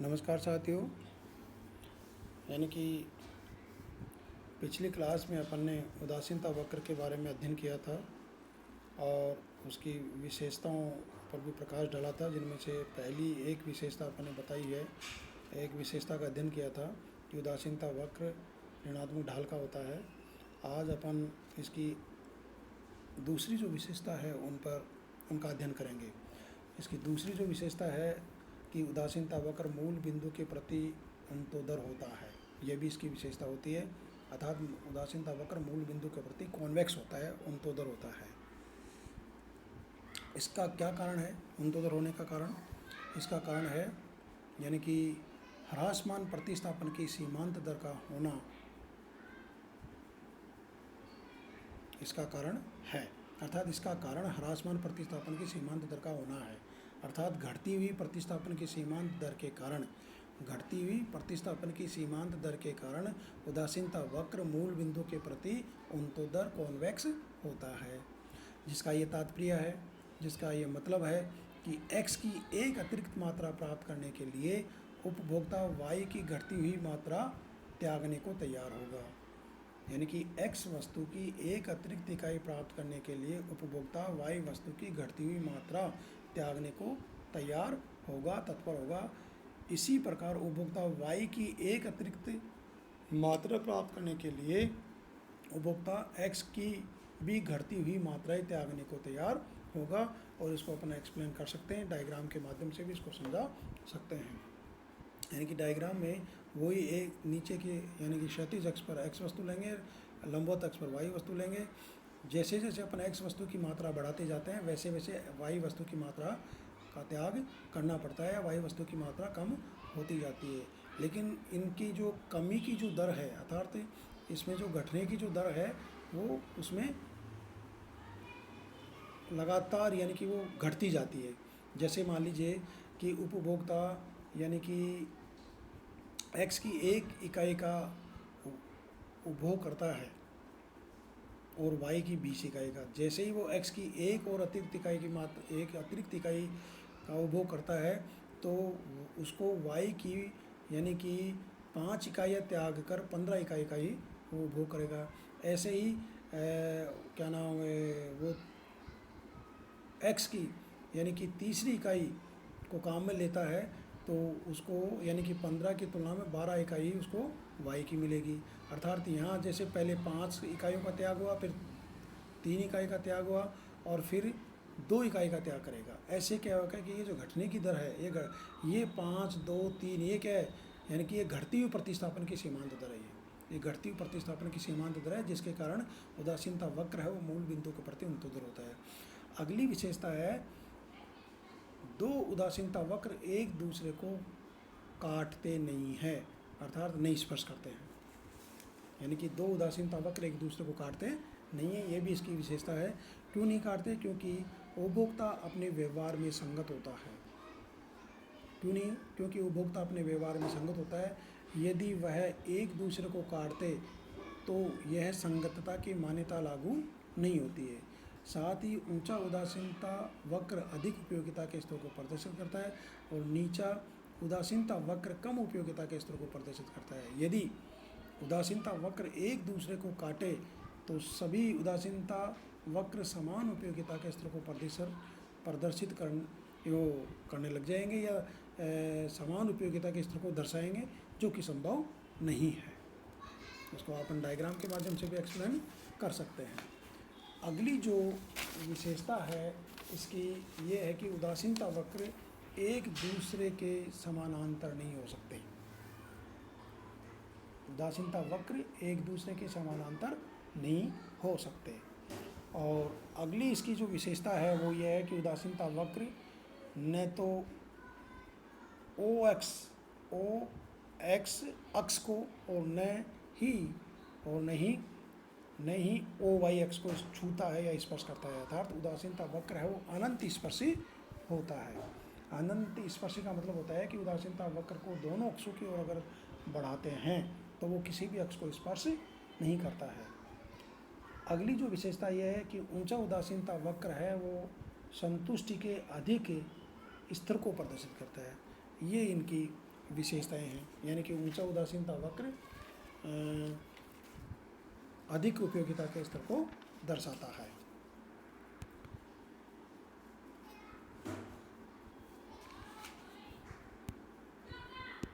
नमस्कार साथियों। यानी कि पिछली क्लास में अपन ने उदासीनता वक्र के बारे में अध्ययन किया था और उसकी विशेषताओं पर भी प्रकाश डाला था, जिनमें से पहली एक विशेषता अपन ने बताई है। एक विशेषता का अध्ययन किया था कि उदासीनता वक्र ऋणात्मक ढाल का होता है। आज अपन इसकी दूसरी जो विशेषता है उनका अध्ययन करेंगे। इसकी दूसरी जो विशेषता है कि उदासीनता वक्र मूल बिंदु के प्रति अंतोदर होता है, यह भी इसकी विशेषता होती है। अर्थात उदासीनता वक्र मूल बिंदु के प्रति कॉन्वेक्स होता है, अंतोदर होता है। इसका क्या कारण है अंतोदर होने का कारण? इसका कारण है यानी कि ह्रासमान प्रतिस्थापन की सीमांत दर का होना इसका कारण है। अर्थात इसका कारण ह्रासमान प्रतिस्थापन की सीमांत दर का होना है। अर्थात घटती हुई प्रतिस्थापन की सीमांत दर के कारण उदासीनता वक्र मूल बिंदु के प्रति अंतोदर कॉन्वेक्स होता है। जिसका ये मतलब है कि x की एक अतिरिक्त मात्रा प्राप्त करने के लिए उपभोक्ता y की घटती हुई मात्रा त्यागने को तैयार होगा। यानी कि x वस्तु की एक अतिरिक्त इकाई प्राप्त करने के लिए उपभोक्ता y वस्तु की घटती हुई मात्रा त्यागने को तत्पर होगा। इसी प्रकार उपभोक्ता y की एक अतिरिक्त मात्रा प्राप्त करने के लिए उपभोक्ता x की भी घटती हुई मात्राएं त्यागने को तैयार होगा। और इसको अपन एक्सप्लेन कर सकते हैं, डायग्राम के माध्यम से भी इसको समझा सकते हैं। यानी कि डायग्राम में वही एक नीचे के यानी कि क्षैतिज अक्ष पर x वस्तु लेंगे, लंबवत अक्ष पर y वस्तु लेंगे। जैसे जैसे अपन x वस्तु की मात्रा बढ़ाते जाते हैं वैसे वैसे y वस्तु की मात्रा का त्याग करना पड़ता है, y वस्तु की मात्रा कम होती जाती है। लेकिन इनकी जो कमी की जो दर है, अर्थात इसमें जो घटने की जो दर है वो उसमें लगातार यानी कि वो घटती जाती है। जैसे मान लीजिए कि उपभोक्ता यानी कि x की एक इकाई का उपभोग करता है और y की 20 इकाई का। जैसे ही वो x की एक अतिरिक्त इकाई का उपभोग करता है तो उसको y की यानी कि 5 इकाइयाँ त्याग कर 15 इकाई का ही वो उपभोग करेगा। ऐसे ही क्या नाम है वो x की यानी कि तीसरी इकाई को काम में लेता है तो उसको यानी कि 15 की तुलना में 12 इकाई उसको y की मिलेगी। अर्थात यहाँ जैसे पहले 5 इकाइयों का त्याग हुआ, फिर 3 इकाई का त्याग हुआ और फिर 2 इकाई का त्याग करेगा। ऐसे क्या होगा कि ये जो घटने की दर है ये 5, 2, 3 ये क्या है यानी कि ये घटती हुई प्रतिस्थापन की सीमांत दर है। ये घटती हुई प्रतिस्थापन की सीमांत दर है, जिसके कारण उदासीनता वक्र है वो मूल बिंदु के प्रति अंतोदर होता है। अगली विशेषता है दो उदासीनता वक्र एक दूसरे को काटते नहीं है, अर्थात नहीं स्पर्श करते हैं। यानी कि दो उदासीनता वक्र एक दूसरे को काटते नहीं है, ये भी इसकी विशेषता है। क्यों नहीं काटते? क्योंकि उपभोक्ता अपने व्यवहार में संगत होता है। क्यों नहीं? क्योंकि उपभोक्ता अपने व्यवहार में संगत होता है। यदि वह एक दूसरे को काटते तो यह संगतता की मान्यता लागू नहीं होती है। साथ ही ऊंचा उदासीनता वक्र अधिक उपयोगिता के स्तरों को प्रदर्शित करता है और नीचा उदासीनता वक्र कम उपयोगिता के स्तरों को प्रदर्शित करता है। यदि उदासीनता वक्र एक दूसरे को काटे तो सभी उदासीनता वक्र समान उपयोगिता के स्तर को प्रदर्शित करने लग जाएंगे या समान उपयोगिता के स्तर को दर्शाएंगे, जो कि संभव नहीं है। इसको अपन डायग्राम के माध्यम से भी एक्सप्लेन कर सकते हैं। अगली जो विशेषता है इसकी ये है कि उदासीनता वक्र एक दूसरे के समानांतर नहीं हो सकते। उदासीनता वक्र एक दूसरे के समानांतर नहीं हो सकते। और अगली इसकी जो विशेषता है वो ये है कि उदासीनता वक्र न तो ओ एक्स अक्ष को और न ही ओ वाई अक्ष को छूता है या स्पर्श करता है। अर्थात उदासीनता वक्र है वो अनंत स्पर्शी होता है। अनंत स्पर्शी का मतलब होता है कि उदासीनता वक्र को दोनों अक्षों की ओर अगर बढ़ाते हैं तो वो किसी भी अक्ष को स्पर्श नहीं करता है। अगली जो विशेषता यह है कि ऊंचा उदासीनता वक्र है वो संतुष्टि के अधिक स्तर को प्रदर्शित करता है। ये इनकी विशेषताएं हैं, यानी कि ऊंचा उदासीनता वक्र अधिक उपयोगिता के स्तर को दर्शाता है।